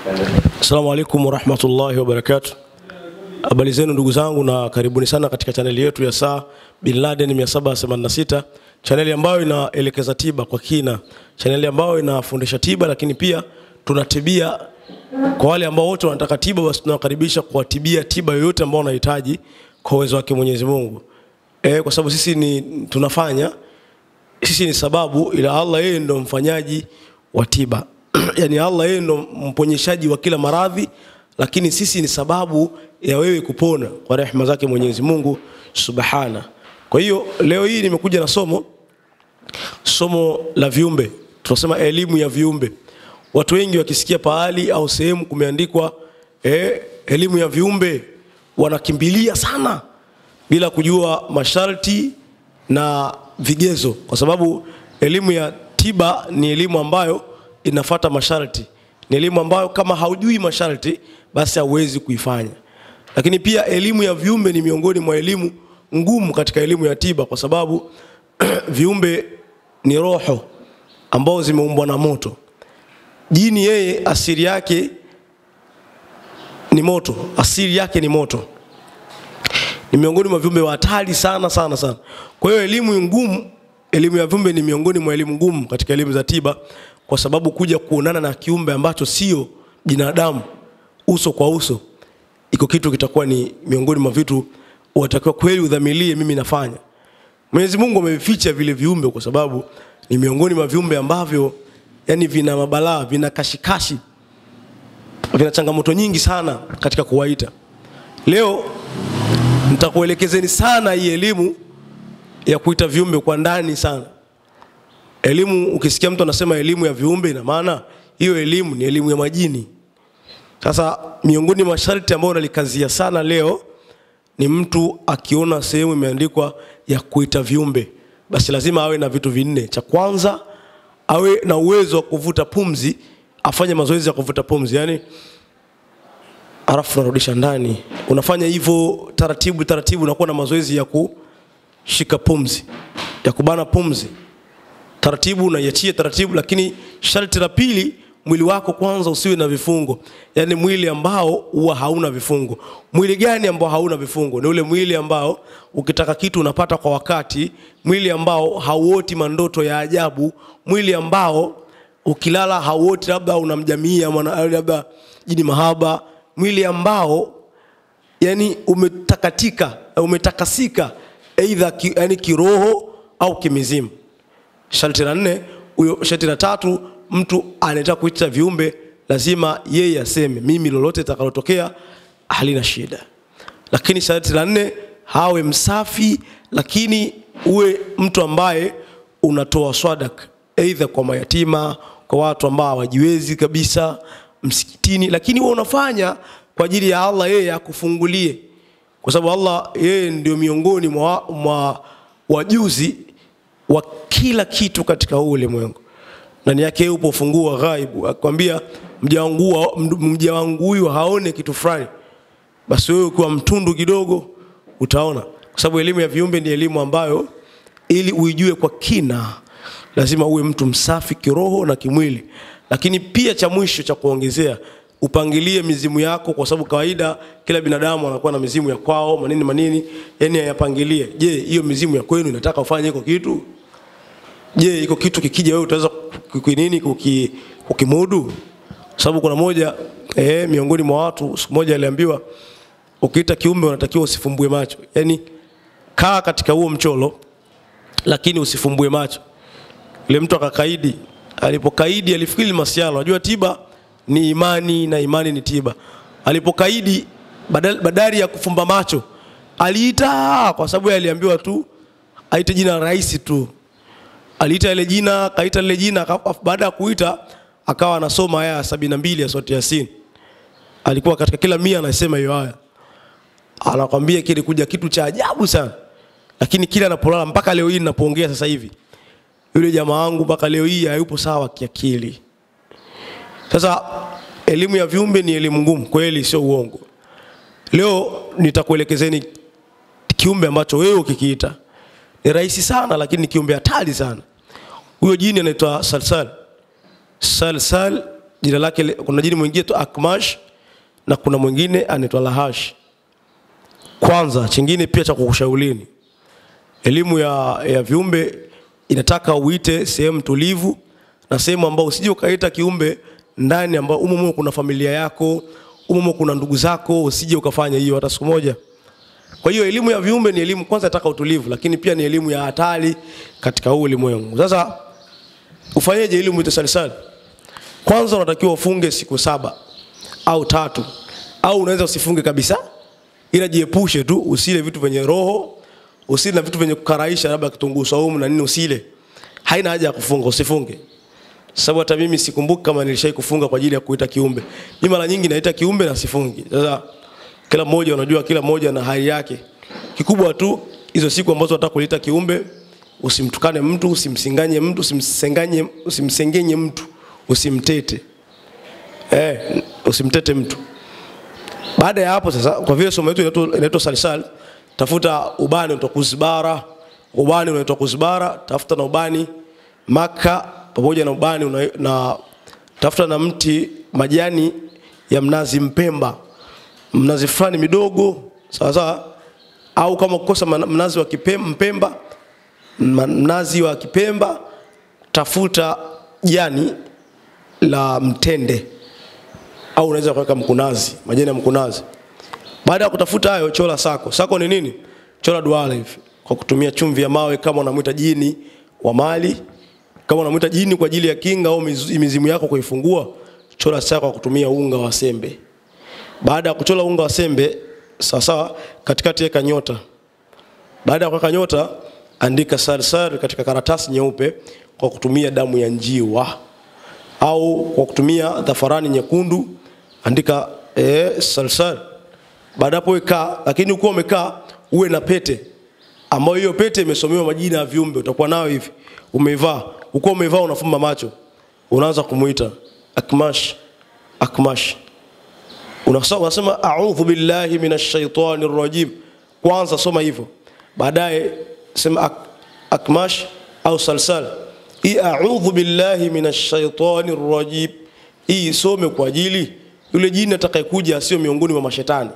Assalamu alaikum warahmatullahi wabarakatuh. Habari zenu ndugu zangu na karibuni sana katika chaneli yetu ya Saa Bin Laden 786, chaneli ambayo inaelekeza tiba kwa kina, chaneli ambayo inafundisha tiba, lakini pia tunatibia kwa wale ambao wote wanataka tiba. Basi tunawakaribisha kuwatibia tiba yoyote ambao wanahitaji kwa uwezo wake Mwenyezi Mungu. Kwa sababu sisi ni sababu, ila Allah yeye ndo mfanyaji wa tiba. Yani Allah yeye ndo mponyeshaji wa kila maradhi, lakini sisi ni sababu ya wewe kupona kwa rehema zake Mwenyezi Mungu Subhana. Kwa hiyo leo hii nimekuja na somo la viumbe. Tunasema elimu ya viumbe. Watu wengi wakisikia pahali au sehemu kumeandikwa elimu ya viumbe wanakimbilia sana bila kujua masharti na vigezo, kwa sababu elimu ya tiba ni elimu ambayo inafuata masharti. Ni elimu ambayo kama haujui masharti basi hauwezi kuifanya. Lakini pia elimu ya viumbe ni miongoni mwa elimu ngumu katika elimu ya tiba, kwa sababu viumbe ni roho ambao zimeumbwa na moto. Jini yeye asili yake ni moto, asili yake ni moto. Ni miongoni mwa viumbe hatari sana sana sana. Kwa hiyo elimu ngumu, elimu ya viumbe ni miongoni mwa elimu ngumu katika elimu za tiba, kwa sababu kuja kuonana na kiumbe ambacho sio binadamu uso kwa uso, iko kitu kitakuwa ni miongoni mwa vitu unatakiwa kweli udhamilie mimi nafanya. Mwenyezi Mungu amevificha vile viumbe kwa sababu ni miongoni mwa viumbe ambavyo yani vina mabalaa, vina kashikashi, vina changamoto nyingi sana katika kuwaita. Leo nitakuelekezeni sana hii elimu ya kuita viumbe kwa ndani sana. Elimu, ukisikia mtu anasema elimu ya viumbe, ina maana hiyo elimu ni elimu ya majini. Sasa miongoni mwa masharti ambayo nalikazia sana leo ni mtu akiona sehemu imeandikwa ya kuita viumbe, basi lazima awe na vitu vinne. Cha kwanza, awe na uwezo wa kuvuta pumzi, afanye mazoezi ya kuvuta pumzi. Yani alafu unarudisha ndani. Unafanya hivyo taratibu taratibu, unakuwa na mazoezi ya kushika pumzi, ya kubana pumzi. Taratibu unaiachia taratibu, lakini sharti la pili, mwili wako kwanza usiwe na vifungo. Yani mwili ambao huwa hauna vifungo. Mwili gani ambao hauna vifungo? Ni ule mwili ambao ukitaka kitu unapata kwa wakati, mwili ambao hauoti mandoto ya ajabu, mwili ambao ukilala hauoti labda unamjamia labda jini mahaba, mwili ambao yani umetakasika aidha yani kiroho au kimizimu. Sharti la nne, sharti la tatu, mtu anataka kuita viumbe lazima yeye aseme mimi lolote litakalotokea halina shida. Lakini sharti la nne, hawe msafi, lakini uwe mtu ambaye unatoa sadaka aidha kwa mayatima, kwa watu ambao hawajiwezi kabisa, msikitini, lakini wewe unafanya kwa ajili ya Allah yeye akufungulie, kwa sababu Allah yeye ndio miongoni mwa wajuzi wa kila kitu katika ulimwengu. Ndani yake upo ufunguo wa ghaibu. Akwambia mja wangu huyu haone kitu fulani, basi wewe kwa mtundu kidogo utaona. Kwa sababu elimu ya viumbe ni elimu ambayo ili uijue kwa kina lazima uwe mtu msafi kiroho na kimwili. Lakini pia cha mwisho cha kuongezea, upangilie mizimu yako, kwa sababu kawaida kila binadamu anakuwa na mizimu ya kwao, manini, yani ayapangilie. Je, hiyo mizimu ya kwenu inataka ufanye iko kitu? Je, iko kitu kikija wewe utaweza kukimudu? Sababu kuna moja miongoni mwa watu siku moja aliambiwa, ukiita kiumbe unatakiwa usifumbue macho. Yani kaa katika huo mcholo lakini usifumbue macho. Ile mtu akakaidi. Alipokaidi alifikiri masiala. Unajua tiba ni imani na imani ni tiba. Alipokaidi badali ya kufumba macho aliita, kwa sababu aliambiwa tu aite jina rahisi tu. Aliita ile jina, kaita ile jina, baada ya kuita akawa anasoma aya 72 ya sura Yasin. Alikuwa katika kila 100 anasema hiyo aya. Anakuambia kile kuja kitu cha ajabu sana. Lakini kila anapolala mpaka leo hii ninapoongea sasa hivi, yule jamaa wangu mpaka leo hii hayupo sawa kiakili. Sasa elimu ya viumbe ni elimu ngumu kweli, sio uongo. Leo nitakuelekezeni kiumbe ambacho wewe ukikiita ni rahisi sana, lakini ni kiumbe hatari sana. Huyo jini anaitwa Salsal. Salsal jina lake, kuna jini mwingine tu Akmash na kuna mwingine anaitwa Lahash. Kwanza chingine pia cha kukushaulini, elimu ya viumbe inataka uite sehemu tulivu na sehemu ambao usije ukaita kiumbe ndani ambao umo kuna familia yako, umo kuna ndugu zako, usije ukafanya hiyo hata siku moja. Kwa hiyo elimu ya viumbe ni elimu kwanza inataka utulivu, lakini pia ni elimu ya hatari katika huu ulimwengu. Sasa ufanyeje elimu ya salsal? Kwanza unatakiwa ufunge siku 7 au 3, au unaweza usifunge kabisa, ila jiepushe tu, usile vitu vyenye roho, usile na vitu vyenye kukaraisha, labda kitunguu saumu na nini usile. Haina haja ya kufunga, usifunge. Sababu hata mimi sikumbuki kama nilishai kufunga kwa ajili ya kuita kiumbe. Mimi mara nyingi naita kiumbe na sifungi. Sasa kila mmoja unajua, kila mmoja na hali yake. Kikubwa tu hizo siku ambazo unataka kuita kiumbe, usimtukane mtu, usimsinganye mtu, usimsengenye mtu, usimtete. Usimtete mtu. Baada ya hapo sasa, kwa vile somo letu inaitwa salsal, tafuta ubani unaitwa kuzbara. Ubani unaitwa kuzbara, tafuta na ubani maka, pamoja na ubani na tafuta na mti majani ya mnazi mpemba. Mnazi fulani midogo, sawa, au kama kukosa mnazi wa mpemba, mnazi wa kipemba, tafuta jani la mtende, au unaweza kuweka mkunazi, majani ya mkunazi. Baada ya kutafuta hayo, chola sako. Sako ni nini? Chola duara hivi kwa kutumia chumvi ya mawe, kama unamuita jini wa mali, kama unamuita jini kwa ajili ya kinga au mizimu yako kuifungua, chola sako kwa kutumia unga wa sembe. Baada ya kuchola unga wa sembe, sawa, katikati weka nyota. Baada ya kuweka nyota, andika salsal katika karatasi nyeupe kwa kutumia damu ya njiwa, au kwa kutumia dhafarani nyekundu, andika salsal. Baada hapo weka, lakini ukiwa umekaa uwe na pete, ambayo hiyo pete imesomewa majina ya viumbe, utakuwa nao hivi umeivaa. Ukiwa umeivaa unafumba macho, unaanza kumuita Akmash, Akmash. Unasema a'udhu billahi minash shaitanir rajim. Kwanza soma hivyo. Baadaye sema Akmash au salsal. A'udhu billahi minash shaitanir rajim. Hii some kwa ajili yule jini atakayekuja sio miongoni mwa mashetani.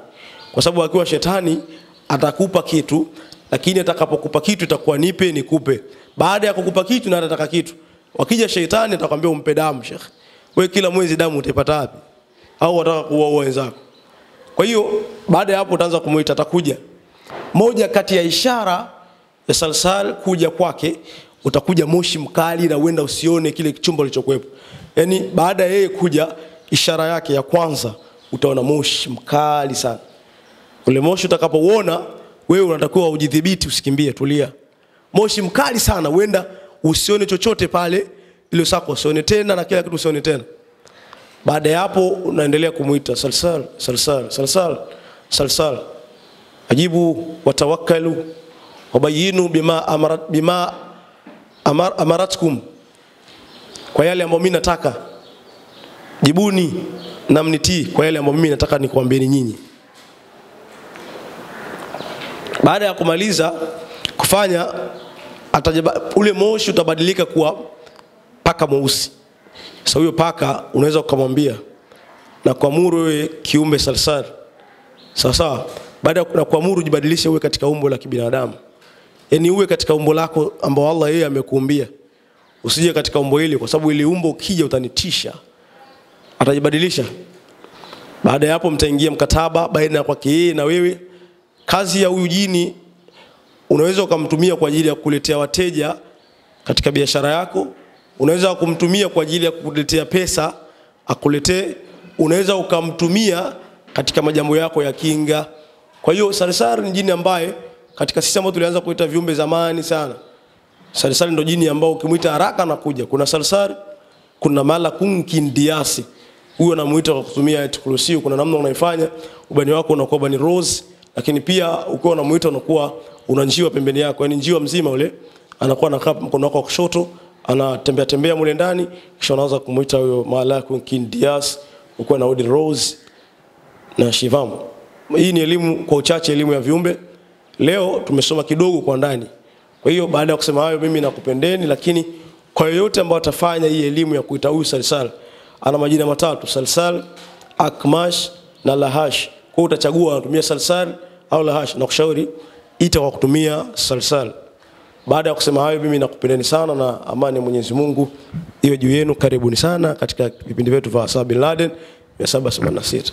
Kwa sababu akiwa shetani atakupa kitu, lakini atakapokupa kitu itakuwa nipe nikupe. Baada ya kukupa kitu na atataka kitu. Wakija shetani atakwambia umpe damu, Sheikh. Wewe kila mwezi damu utaipata wapi? Au wataka kuua wenzako. Kwa hiyo baada ya hapo utaanza kumuita, atakuja. Moja kati ya ishara ya salsal kuja kwake, utakuja moshi mkali na uenda usione kile chumba kilichokuepo. Yaani baada ya yeye kuja, ishara yake ya kwanza utaona moshi mkali sana. Ule moshi utakapouona, wewe unatakiwa ujidhibiti, usikimbie, tulia. Moshi mkali sana, uenda usione chochote pale, ile sako usione tena na kila kitu usione tena. Baada ya hapo unaendelea kumuita salsal, salsal, salsal, salsal. Ajibu watawakkalu wabayinu bima amaratkum. Kwa yale ambayo mimi nataka, jibuni na mnitii kwa yale ambayo mimi nataka nikuambieni nyinyi. Baada ya kumaliza kufanya, ule moshi utabadilika kuwa paka mweusi. Sasa huyo paka unaweza kumwambia na kuamuru wewe kiumbe salsal. Sawa. Baada ya kuamuru jibadilishe uwe katika umbo la kibinadamu. Yaani uwe katika umbo lako ambao Allah yeye amekuumbia. Usije katika umbo hili, kwa sababu ile umbo ukija utanitisha. Atajibadilisha. Baada ya hapo mtaingia mkataba baina kwake yeye na wewe. Kazi ya huyu jini unaweza ukamtumia kwa ajili ya kukuletea wateja katika biashara yako. Unaweza kumtumia kwa ajili ya kukuletea pesa akuletee. Unaweza ukamtumia katika majambo yako ya kinga. Kwa hiyo salsal ni jini ambaye katika sisi ambao tulianza kuita viumbe zamani sana, salsal ndio jini ambao ukimuita haraka anakuja. Kuna salsal, kuna malakun kindiasi. Huyo anamuita kwa kutumia ayatul kursi. Kuna namna unaifanya ubani wako unakuwa bani rose, lakini pia ukiwa unamuita unakuwa una njiwa pembeni yako, yani njiwa mzima ule anakuwa anakaa mkono wako wa kushoto, anatembea mule ndani, kisha unaanza kumuita huyo malakun kindiasi, ukiwa na udi rose na shivam. Hii ni elimu kwa uchache, elimu ya viumbe. Leo tumesoma kidogo kwa ndani. Kwa hiyo baada ya kusema hayo, mimi nakupendeni, lakini kwa yoyote ambao atafanya hii elimu ya kuita huyu salsal, ana majina matatu: Salsal, Akmash na Lahash. Kwa utachagua unatumia Salsal au Lahash, na kushauri ita kwa kutumia Salsal. Baada ya kusema hayo, mimi nakupendeni sana na amani ya Mwenyezi Mungu iwe juu yenu. Karibuni sana katika vipindi vyetu vya Osama bin Laden 786.